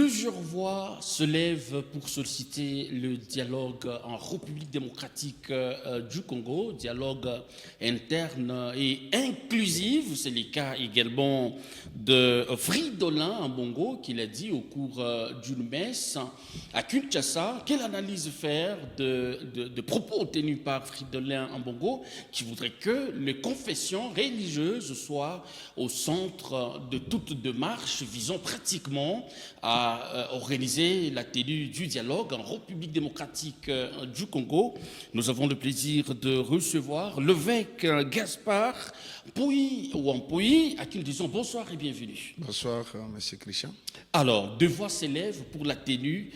Plusieurs voix se lèvent pour solliciter le dialogue en République démocratique du Congo, dialogue interne et inclusif. C'est le cas également de Fridolin Ambongo qui l'a dit au cours d'une messe à Kinshasa. Quelle analyse faire de propos tenus par Fridolin Ambongo qui voudrait que les confessions religieuses soient au centre de toute démarche visant pratiquement à organiser la tenue du dialogue en République démocratique du Congo. Nous avons le plaisir de recevoir l'évêque Gaspard Pouy, à qui nous disons bonsoir et bienvenue. Bonsoir, monsieur Christian. Alors, deux voix s'élèvent pour la tenue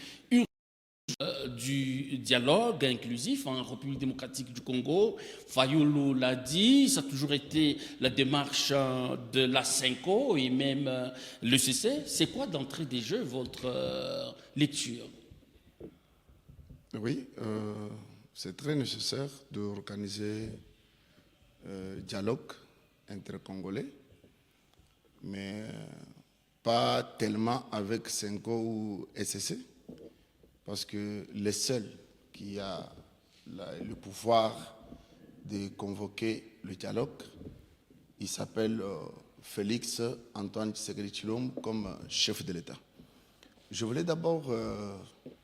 du dialogue inclusif en République démocratique du Congo. Fayulu l'a dit, ça a toujours été la démarche de la CENCO et même le CC. C'est quoi d'entrée des jeux votre lecture? Oui, c'est très nécessaire d'organiser dialogue intercongolais, mais pas tellement avec CENCO ou SCC. Parce que le seul qui a le pouvoir de convoquer le dialogue, il s'appelle Félix Antoine Tshisekedi Tshilombo comme chef de l'État. Je voulais d'abord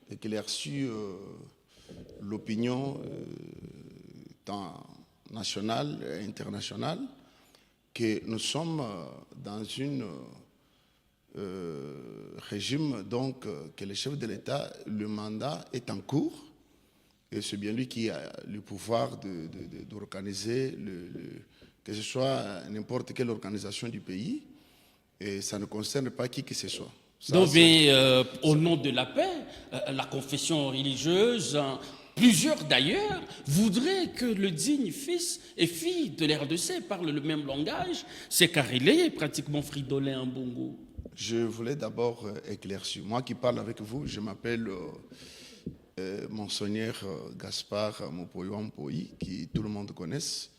éclaircir l'opinion tant nationale et internationale que nous sommes dans une régime donc que le chef de l'État, le mandat est en cours et c'est bien lui qui a le pouvoir d'organiser que ce soit n'importe quelle organisation du pays et ça ne concerne pas qui que ce soit. Ça, donc, mais, au nom de la paix, la confession religieuse, plusieurs d'ailleurs voudraient que le digne fils et fille de l'RDC parlent le même langage. C'est car il est pratiquement Fridolin Ambongo. Je voulais d'abord éclaircir. Moi qui parle avec vous, je m'appelle Monseigneur Gaspard Pouy, qui tout le monde connaisse.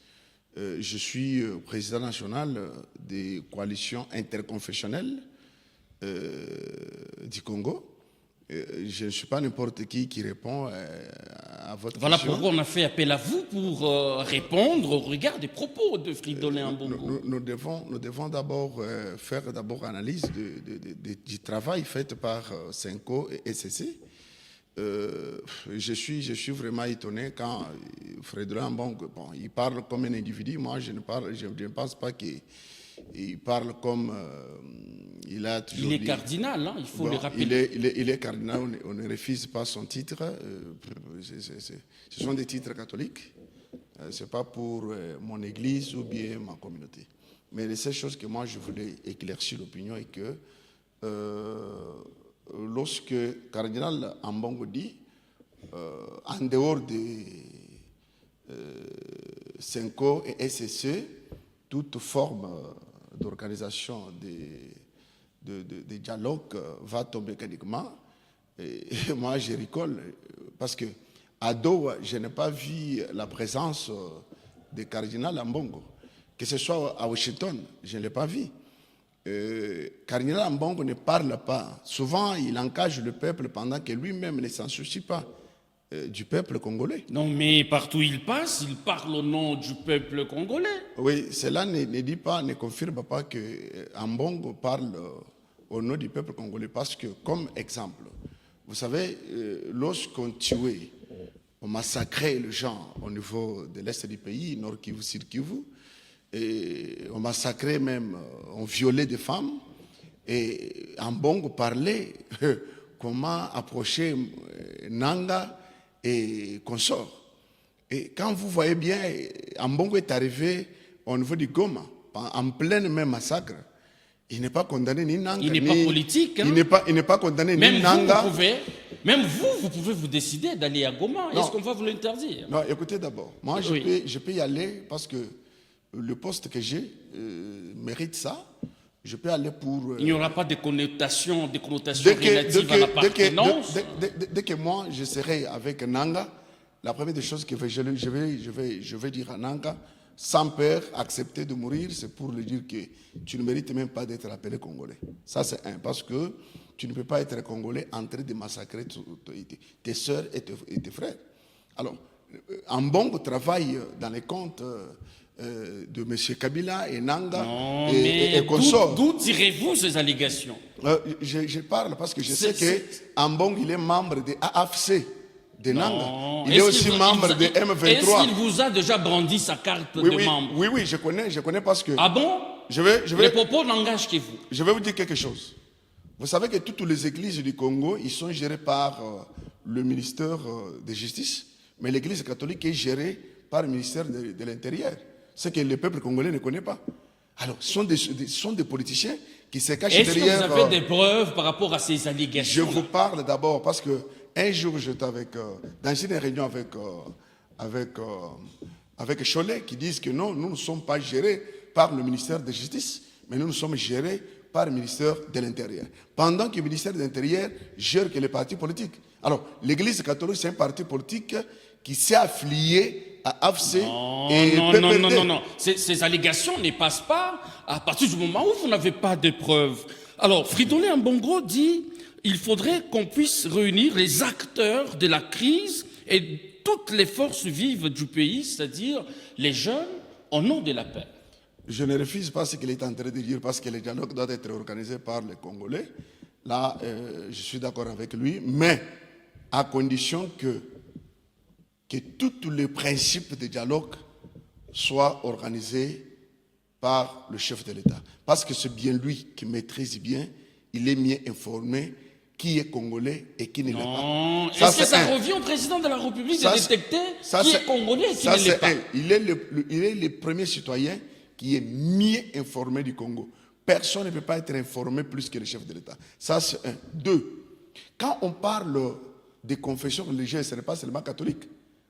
Je suis président national des coalitions interconfessionnelles du Congo. Je ne suis pas n'importe qui répond à votre question. Voilà pourquoi on a fait appel à vous pour répondre au regard des propos de Fridolin Ambongo. Nous devons d'abord faire analyse du travail fait par CENCO et SCC. Je suis vraiment étonné quand Fridolin Ambongo, bon, il parle comme un individu. Moi, je ne pense pas qu'il parle comme il a toujours dit. Il est cardinal, hein, il faut le rappeler. Il est cardinal, on ne refuse pas son titre. Ce sont des titres catholiques. Ce n'est pas pour mon église ou bien ma communauté. Mais les seules choses que moi je voulais éclaircir l'opinion est que lorsque cardinal Ambongo dit, en dehors de CENCO et SSE, toute forme d'organisation de dialogue va tomber mécaniquement. Et moi, je rigole parce que à Doha, je n'ai pas vu la présence du cardinal Ambongo. Que ce soit à Washington, je ne l'ai pas vu. Cardinal Ambongo ne parle pas. Souvent, il engage le peuple pendant que lui-même ne s'en soucie pas du peuple congolais. Non, mais partout où il passe, il parle au nom du peuple congolais. Oui, cela ne confirme pas que Ambongo parle au nom du peuple congolais. Parce que, comme exemple, vous savez, lorsqu'on tuait, on massacrait les gens au niveau de l'est du pays, Nord Kivu, Sud Kivu, et on massacrait même, on violait des femmes, et Ambongo parlait comment approcher Nanga et consorts. Et quand vous voyez bien, Ambongo est arrivé au niveau du Goma, en plein même massacre. Il n'est pas condamné ni Nanga. Il n'est pas politique. Hein? Il n'est pas condamné ni Nanga. Même vous pouvez vous décider d'aller à Goma. Est-ce qu'on va vous l'interdire? Non, écoutez d'abord. Moi, je peux y aller parce que le poste que j'ai mérite ça. Je peux aller pour... Il n'y aura pas de connotation relative à l'appartenance. Dès que moi, je serai avec Nanga, la première des choses que je vais dire à Nanga, sans peur, accepter de mourir, c'est pour lui dire que tu ne mérites même pas d'être appelé Congolais. Ça, c'est un. Parce que tu ne peux pas être Congolais en train de massacrer tes soeurs et tes frères. Alors, Ambongo travaille dans les comptes de M. Kabila et Nanga et consorts. D'où tirez-vous ces allégations? Je parle parce que je sais que Ambongo, il est membre de AFC de Nanga. Il est aussi membre de M23. Est-ce qu'il vous a déjà brandi sa carte de membre? Oui, je connais parce que... Ah bon? Les propos n'engagent que vous. Je vais vous dire quelque chose. Vous savez que toutes les églises du Congo, ils sont gérées par le ministère de Justice, mais l'église catholique est gérée par le ministère de l'Intérieur. Ce que le peuple congolais ne connaît pas. Alors, ce sont des politiciens qui se cachent derrière... Est-ce que vous avez des preuves par rapport à ces allégations? Je vous parle d'abord parce que un jour, j'étais dans une réunion avec Cholet qui disent que non, nous ne sommes pas gérés par le ministère de Justice, mais nous sommes gérés par le ministère de l'Intérieur. Pendant que le ministère de l'Intérieur gère que les partis politiques. Alors, l'Église catholique, c'est un parti politique qui s'est affilié à AFC et PPRD. Non. Ces allégations ne passent pas à partir du moment où vous n'avez pas de preuves. Alors, Fridolin Ambongo dit il faudrait qu'on puisse réunir les acteurs de la crise et toutes les forces vives du pays, c'est-à-dire les jeunes, au nom de la paix. Je ne refuse pas ce qu'il est en train de dire parce que le dialogue doit être organisé par les Congolais. Là, je suis d'accord avec lui, mais à condition que tous les principes de dialogue soient organisés par le chef de l'État. Parce que c'est bien lui qui maîtrise bien, il est mieux informé qui est Congolais et qui ne l'est pas. Est-ce que ça revient au président de la République de détecter qui est Congolais et qui ne l'est pas? Il est le premier citoyen qui est mieux informé du Congo. Personne ne peut pas être informé plus que le chef de l'État. Ça, c'est un. Deux, quand on parle des confessions religieuses, ce n'est pas seulement catholique.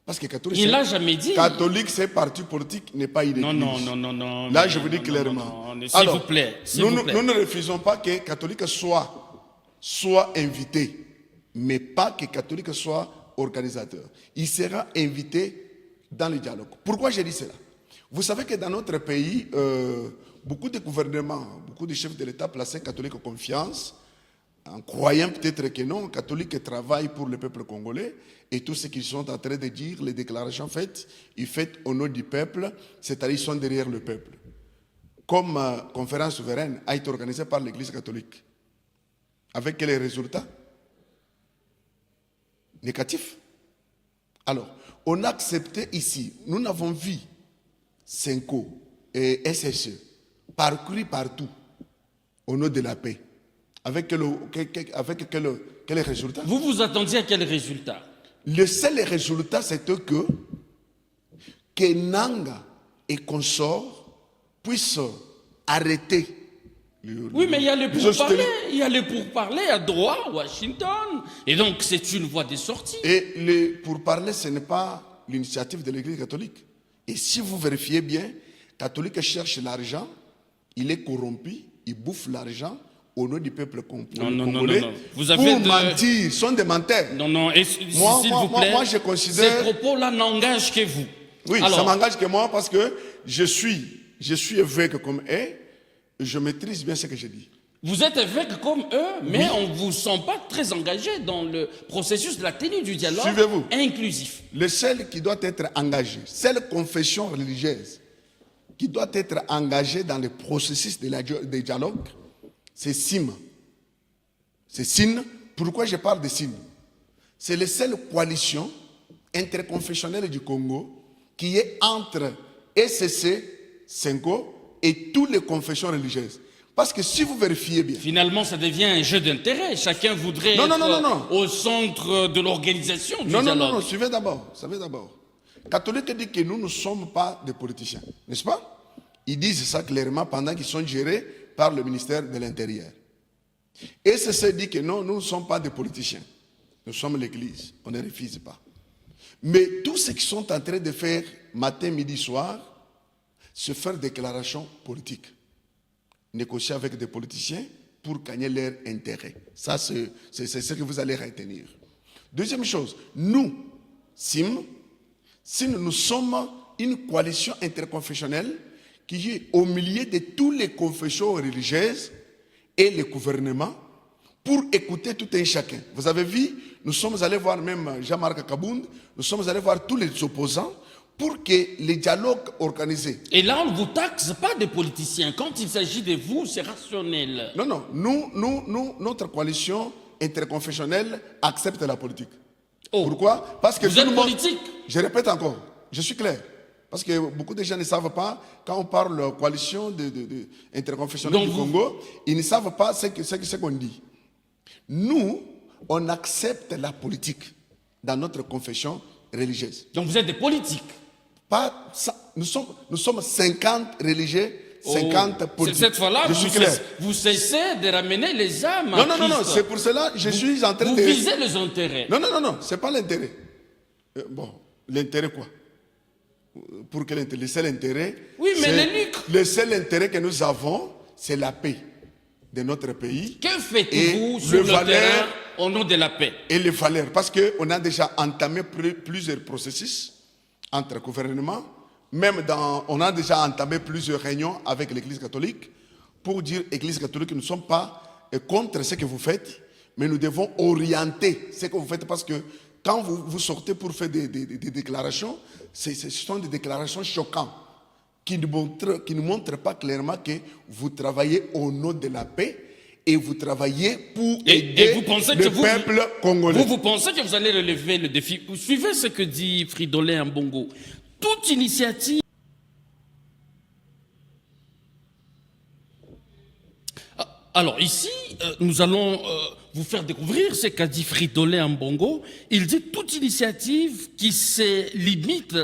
Parce que catholique, il ne l'a jamais dit. Catholique, c'est parti politique, n'est pas une église. Non. Là, je vous dis clairement. S'il vous plaît. Nous ne refusons pas que catholique soit invité, mais pas que catholique soit organisateur. Il sera invité dans le dialogue. Pourquoi j'ai dit cela? Vous savez que dans notre pays, beaucoup de gouvernements, beaucoup de chefs de l'État plaçaient catholique en confiance, en croyant peut-être que non, catholiques travaillent pour le peuple congolais, et tout ce qu'ils sont en train de dire, les déclarations faites, ils font au nom du peuple, c'est-à-dire ils sont derrière le peuple. Comme conférence souveraine a été organisée par l'Église catholique. Avec quels résultats? Négatifs. Alors, on a accepté ici, nous n'avons vu Senko et SSE parcourir partout au nom de la paix. Avec quel résultat? Vous vous attendiez à quel résultat? Le seul résultat, c'était que Nanga et consorts puissent arrêter. Oui, mais il y a les pourparlers à droit, Washington. Et donc, c'est une voie de sortie. Et les pourparlers, ce n'est pas l'initiative de l'Église catholique. Et si vous vérifiez bien, catholique cherche l'argent, il est corrompu, il bouffe l'argent au nom du peuple congolais. Vous avez pour mentir, ils sont des menteurs. S'il vous plaît, moi, je considère... Ces propos-là n'engagent que vous. Oui, alors, ça m'engage que moi parce que je suis évêque comme eux, je maîtrise bien ce que je dis. Vous êtes évêque comme eux, mais on ne vous sent pas très engagé dans le processus de la tenue du dialogue inclusif. Le seul qui doit être engagé, seule confession religieuse qui doit être engagée dans le processus de dialogue, c'est SIM. C'est SIN. Pourquoi je parle de SIN? C'est la seule coalition interconfessionnelle du Congo qui est entre SCC, Senko et toutes les confessions religieuses. Parce que si vous vérifiez bien... Finalement, ça devient un jeu d'intérêt. Chacun voudrait être au centre de l'organisation du dialogue. Non, suivez d'abord. Catholique dit que nous ne sommes pas des politiciens, n'est-ce pas? Ils disent ça clairement pendant qu'ils sont gérés par le ministère de l'Intérieur. Et c'est dit que non, nous ne sommes pas des politiciens. Nous sommes l'Église, on ne refuse pas. Mais tous ceux qui sont en train de faire matin, midi, soir, se faire déclaration politique. Négocier avec des politiciens pour gagner leur intérêt. Ça, c'est ce que vous allez retenir. Deuxième chose, nous, SIM, nous sommes une coalition interconfessionnelle qui est au milieu de toutes les confessions religieuses et les gouvernements pour écouter tout un chacun. Vous avez vu, nous sommes allés voir même Jean-Marc Kabound, nous sommes allés voir tous les opposants pour que les dialogues organisés. Et là, on ne vous taxe pas des politiciens. Quand il s'agit de vous, c'est rationnel. Non, non, nous, notre coalition interconfessionnelle accepte la politique. Oh. Pourquoi? Parce que vous tout êtes le monde, politique. je répète encore, je suis clair. Parce que beaucoup de gens ne savent pas, quand on parle coalition interconfessionnelle du Congo, ils ne savent pas ce qu'on dit. Nous, on accepte la politique dans notre confession religieuse. Donc vous êtes des politiques. Pas, nous sommes 50 religieux, 50 politiques. Cette fois-là, clair. Vous cessez de ramener les âmes à Christ. Non, c'est pour cela que je suis en train de... Vous visez les intérêts. Non, c'est pas l'intérêt. Bon, l'intérêt quoi? Pour que le seul intérêt... Oui, mais le seul intérêt que nous avons, c'est la paix de notre pays. Que faites-vous sur le terrain au nom de la paix? Et les valeurs, parce qu'on a déjà entamé plusieurs processus entre gouvernements, on a déjà entamé plusieurs réunions avec l'Église catholique pour dire, Église catholique, nous ne sommes pas contre ce que vous faites, mais nous devons orienter ce que vous faites, parce que quand vous sortez pour faire des déclarations, ce sont des déclarations choquantes qui ne montrent pas clairement que vous travaillez au nom de la paix et vous travaillez pour aider le peuple congolais. Vous pensez que vous allez relever le défi? Suivez ce que dit Fridolin Ambongo. Toute initiative... Alors ici, nous allons vous faire découvrir ce qu'a dit Fridolin Ambongo. Il dit toute initiative qui se limite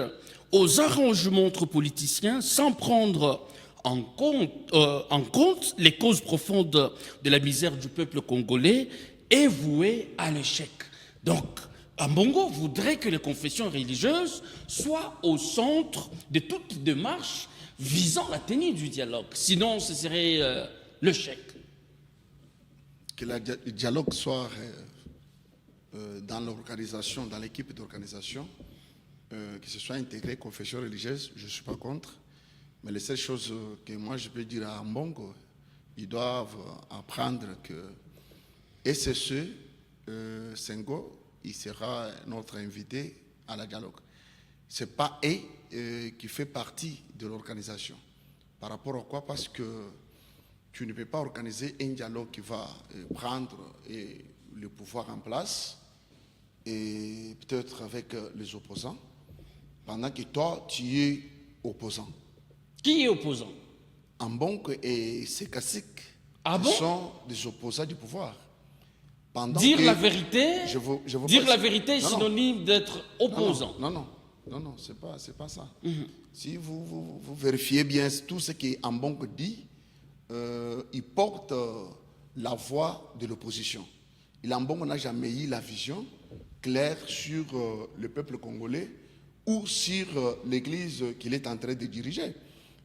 aux arrangements entre politiciens sans prendre en compte les causes profondes de la misère du peuple congolais est vouée à l'échec. Donc, Ambongo voudrait que les confessions religieuses soient au centre de toute démarche visant la tenue du dialogue. Sinon, ce serait l'échec. Que le dialogue soit dans l'organisation, dans l'équipe d'organisation, que ce soit intégré confession religieuse, je ne suis pas contre. Mais les seules choses que moi je peux dire à Ambongo, ils doivent apprendre que SSE Sengo, il sera notre invité à la dialogue. Ce n'est pas qui fait partie de l'organisation. Par rapport à quoi? Parce que tu ne peux pas organiser un dialogue qui va prendre le pouvoir en place, et peut-être avec les opposants, pendant que toi, tu es opposant. Qui est opposant? Ambongo et Sekasik sont des opposants du pouvoir. Dire la vérité, la vérité est synonyme d'être opposant. Non, c'est pas ça. Si vous vérifiez bien tout ce que Ambongo dit, il porte la voix de l'opposition. Ambongo n'a jamais eu la vision claire sur le peuple congolais ou sur l'église qu'il est en train de diriger.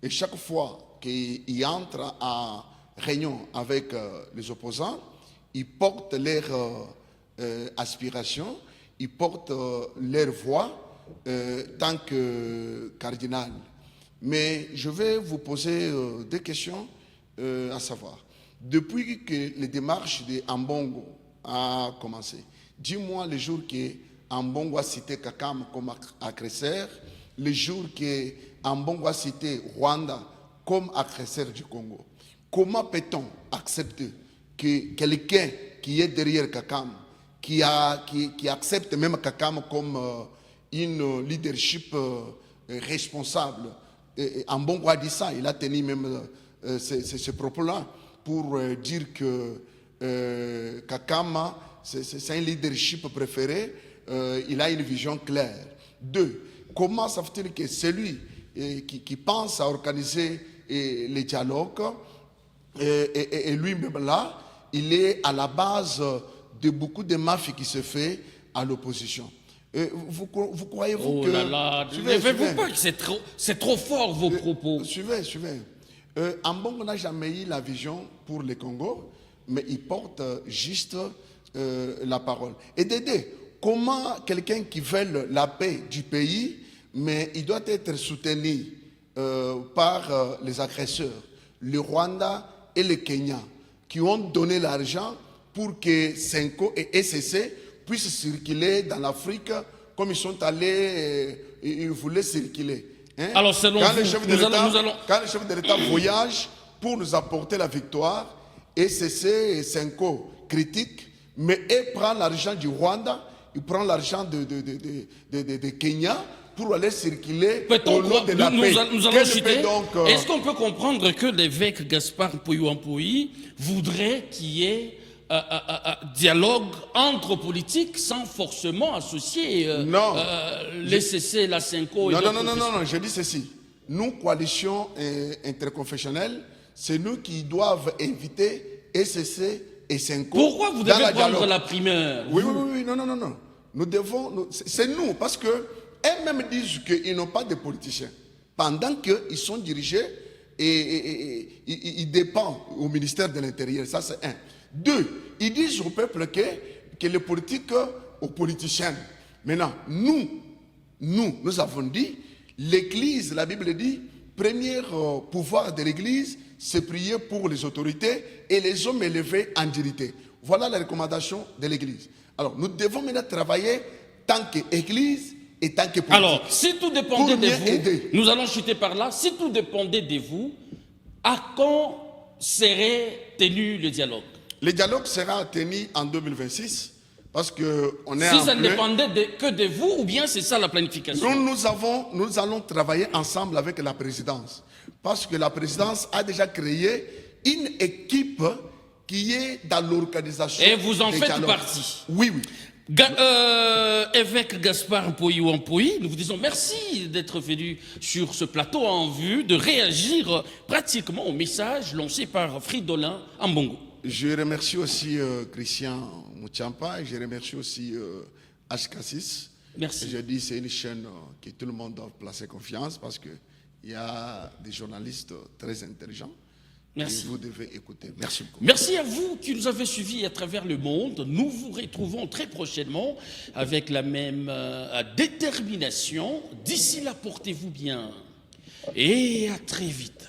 Et chaque fois qu'il entre en réunion avec les opposants, il porte leurs aspirations, il porte leur voix tant que cardinal. Mais je vais vous poser des questions à savoir. Depuis que les démarches de Ambongo a commencé, dis-moi le jour que Ambongo a cité Kakam comme agresseur, le jour que Ambongo a cité Rwanda comme agresseur du Congo. Comment peut-on accepter que quelqu'un qui est derrière Kakam, qui accepte même Kakam comme une leadership responsable, Ambongo a dit ça, il a tenu même ce propos-là pour dire que Kakam, c'est un leadership préféré, il a une vision claire. 2. Comment ça veut dire que celui qui pense à organiser les dialogues, et lui-même là, il est à la base de beaucoup de mafies qui se fait à l'opposition. Vous croyez-vous que... Oh là là, ne pas que c'est trop fort vos propos. Suivez. Ambongo n'a jamais eu la vision pour le Congo, mais il porte juste la parole. Et Dédé, comment quelqu'un qui veut la paix du pays, mais il doit être soutenu par les agresseurs, le Rwanda et le Kenya, qui ont donné l'argent pour que Senko et SCC puissent circuler dans l'Afrique comme ils sont allés, ils voulaient circuler. Hein? Alors, selon quand vous, le chef de l'État voyage pour nous apporter la victoire, SCC et Senko critiquent, mais il prend l'argent du Rwanda, il prend l'argent de Kenya pour aller circuler au nom de la paix. Nous allons citer. Est-ce qu'on peut comprendre que l'évêque Gaspard Mpoyi voudrait qu'il y ait dialogue entre politiques sans forcément associer les CC, la Senko et non, je dis ceci. Nous, coalition interconfessionnelle, c'est nous qui doivent inviter SCC et Senko. Pourquoi vous devez prendre la primeur? Oui, non. Nous devons, c'est nous, parce que eux-mêmes disent qu'ils n'ont pas de politiciens. Pendant qu'ils sont dirigés et ils dépendent au ministère de l'Intérieur. Ça, c'est un. Deux, ils disent au peuple que les politiques aux politiciens. Maintenant, nous avons dit, l'Église, la Bible dit, premier pouvoir de l'Église, c'est prier pour les autorités et les hommes élevés en dignité. Voilà la recommandation de l'Église. Alors, nous devons maintenant travailler tant qu'Église et tant que politique. Alors, si tout dépendait de vous, nous allons chuter par là, si tout dépendait de vous, à quand serait tenu le dialogue? Le dialogue sera tenu en 2026 parce qu'on est si ça ne dépendait que de vous, ou bien c'est ça la planification? Nous allons travailler ensemble avec la présidence parce que la présidence a déjà créé une équipe qui est dans l'organisation. Et vous en faites partie? Oui. Évêque Gaspard Mpoyi, nous vous disons merci d'être venu sur ce plateau en vue de réagir pratiquement au message lancé par Fridolin Ambongo. Je remercie aussi Christian Moutchampa et je remercie aussi HK6. Merci. Je dis c'est une chaîne que tout le monde doit placer confiance parce qu'il y a des journalistes très intelligents. Merci. Et vous devez écouter. Merci beaucoup. Merci à vous qui nous avez suivis à travers le monde. Nous vous retrouvons très prochainement avec la même détermination. D'ici là, portez-vous bien et à très vite.